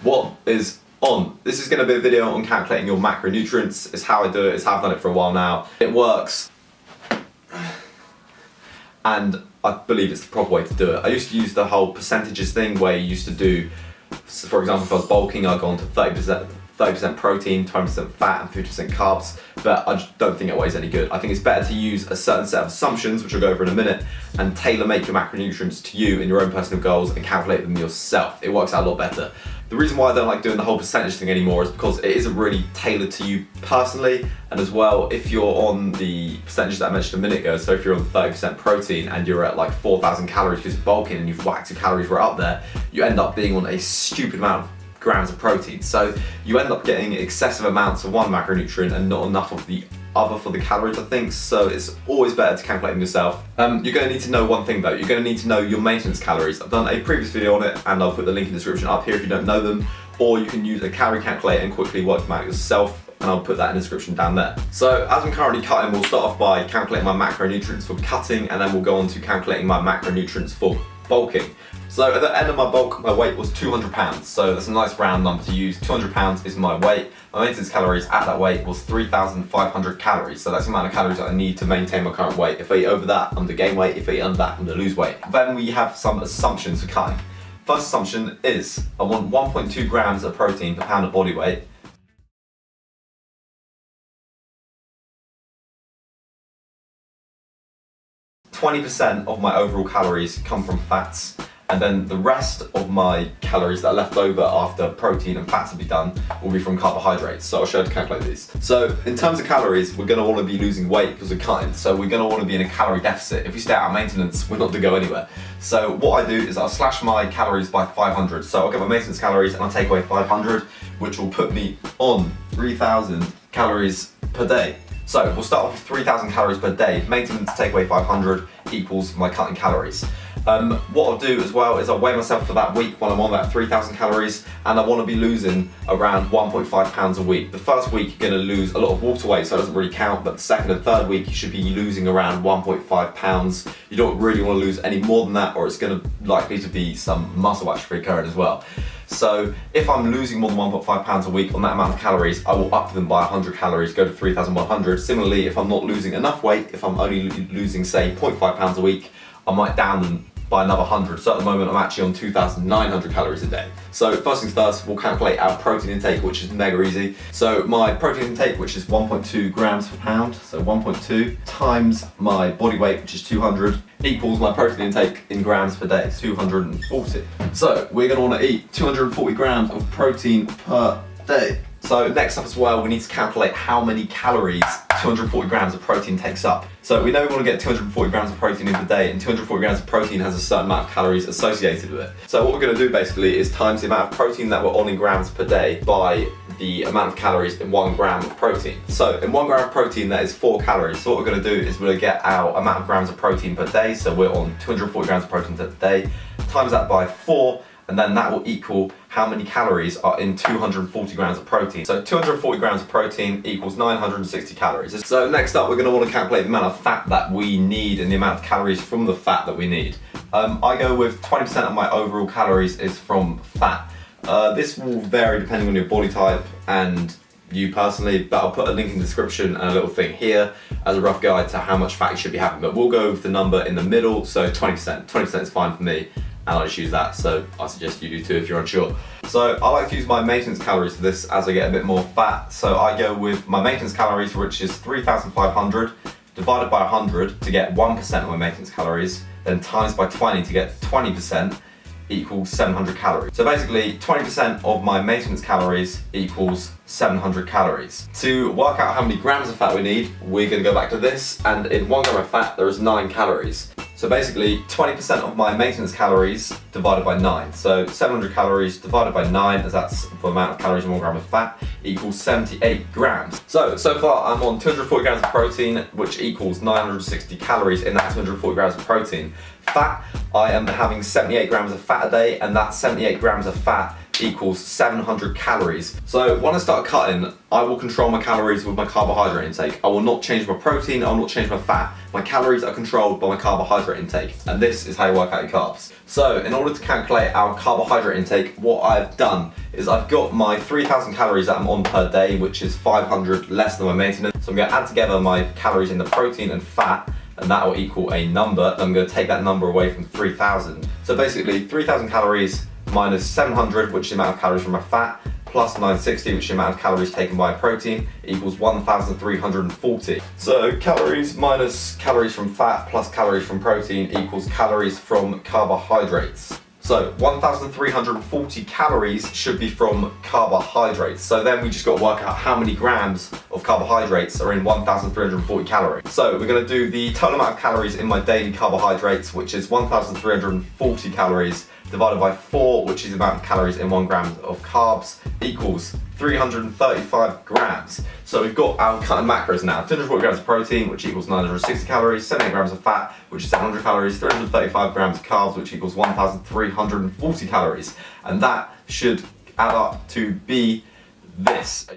What is on? This is going to be a video on calculating your macronutrients. It's how I do it, it's how I've done it for a while now. It works, and I believe it's the proper way to do it. I used to use the whole percentages thing where you used to do, for example, if I was bulking, I'd go on to 30% protein, 20% fat and 50% carbs, but I just don't think it weighs any good. I think it's better to use a certain set of assumptions, which I'll go over in a minute, and tailor make your macronutrients to you and your own personal goals and calculate them yourself. It works out a lot better. The reason why I don't like doing the whole percentage thing anymore is because it isn't really tailored to you personally, and as well, if you're on the percentage that I mentioned a minute ago, so if you're on 30% protein and you're at like 4,000 calories because you're bulking and you've whacked your calories right up there, you end up being on a stupid amount of grams of protein. So you end up getting excessive amounts of one macronutrient and not enough of the other for the calories, I think. So it's always better to calculate them yourself. You're going to need to know one thing though. You're going to need to know your maintenance calories. I've done a previous video on it and I'll put the link in the description up here if you don't know them, or you can use a calorie calculator and quickly work them out yourself, and I'll put that in the description down there. So as I'm currently cutting, we'll start off by calculating my macronutrients for cutting, and then we'll go on to calculating my macronutrients for bulking. So at the end of my bulk, my weight was 200 pounds. So that's a nice round number to use. 200 pounds is my weight. My maintenance calories at that weight was 3,500 calories. So that's the amount of calories that I need to maintain my current weight. If I eat over that, I'm to gain weight. If I eat under that, I'm to lose weight. Then we have some assumptions for cutting. First assumption is I want 1.2 grams of protein per pound of body weight. %20 of my overall calories come from fats, and then the rest of my calories that are left over after protein and fats have been done will be from carbohydrates. So I'll show you how to calculate these. So in terms of calories, we're going to want to be losing weight because we're cutting, so we're going to want to be in a calorie deficit. If we stay out of maintenance, we're not to go anywhere. So what I do is I'll slash my calories by 500. So I'll get my maintenance calories and I'll take away 500, which will put me on 3,000 calories per day. So we'll start off with 3,000 calories per day. Maintenance take away 500 equals my cutting calories. What I'll do as well is I'll weigh myself for that week when I'm on that 3,000 calories, and I want to be losing around 1.5 pounds a week. The first week you're going to lose a lot of water weight, so it doesn't really count, but the second and third week you should be losing around 1.5 pounds. You don't really want to lose any more than that, or it's going to likely to be some muscle atrophy occurring as well. So if I'm losing more than 1.5 pounds a week on that amount of calories, I will up them by 100 calories, go to 3,100. Similarly, if I'm not losing enough weight, if I'm only losing say 0.5 pounds a week, I might down them by another 100. So at the moment I'm actually on 2,900 calories a day. So first things first, we'll calculate our protein intake, which is mega easy. So my protein intake, which is 1.2 grams per pound, so 1.2 times my body weight, which is 200, equals my protein intake in grams per day, 240. So we're going to want to eat 240 grams of protein per day. So next up as well, we need to calculate how many calories 240 grams of protein takes up. So we know we want to get 240 grams of protein in per day, and 240 grams of protein has a certain amount of calories associated with it. So what we're going to do basically is times the amount of protein that we're on in grams per day by the amount of calories in 1 gram of protein. So in 1 gram of protein, that is 4 calories. So what we're going to do is we're going to get our amount of grams of protein per day. So we're on 240 grams of protein per day, times that by 4, and then that will equal how many calories are in 240 grams of protein. So 240 grams of protein equals 960 calories. So next up, we're going to want to calculate the amount of fat that we need and the amount of calories from the fat that we need. I go with 20% of my overall calories is from fat. This will vary depending on your body type and you personally, but I'll put a link in the description and a little thing here as a rough guide to how much fat you should be having. But we'll go with the number in the middle, so 20%. 20% is fine for me, and I just use that, so I suggest you do too if you're unsure. So I like to use my maintenance calories for this as I get a bit more fat. So I go with my maintenance calories, which is 3,500, divided by 100 to get 1% of my maintenance calories, then times by 20 to get 20%, equals 700 calories. So basically 20% of my maintenance calories equals 700 calories. To work out how many grams of fat we need, we're going to go back to this, and in 1 gram of fat there is 9 calories. So basically 20% of my maintenance calories divided by 9. So 700 calories divided by 9, as that's the amount of calories in 1 gram of fat, equals 78 grams. So far I'm on 240 grams of protein, which equals 960 calories in that 240 grams of protein. Fat, I am having 78 grams of fat a day, and that 78 grams of fat equals 700 calories. So when I start cutting, I will control my calories with my carbohydrate intake. I will not change my protein, I will not change my fat. My calories are controlled by my carbohydrate intake, and this is how you work out your carbs. So in order to calculate our carbohydrate intake, what I've done is I've got my 3,000 calories that I'm on per day, which is 500 less than my maintenance. So I'm going to add together my calories in the protein and fat, and that will equal a number. I'm going to take that number away from 3,000. So basically 3,000 calories minus 700, which is the amount of calories from my fat, plus 960, which is the amount of calories taken by protein, equals 1,340. So calories minus calories from fat plus calories from protein equals calories from carbohydrates. So 1,340 calories should be from carbohydrates. So then we just got to work out how many grams of carbohydrates are in 1,340 calories. So we're going to do the total amount of calories in my daily carbohydrates, which is 1,340 calories, divided by 4, which is the amount of calories in 1 gram of carbs, equals 335 grams. So we've got our cut and macros now. 240 grams of protein, which equals 960 calories, 78 grams of fat, which is 700 calories, 335 grams of carbs, which equals 1,340 calories. And that should add up to be this.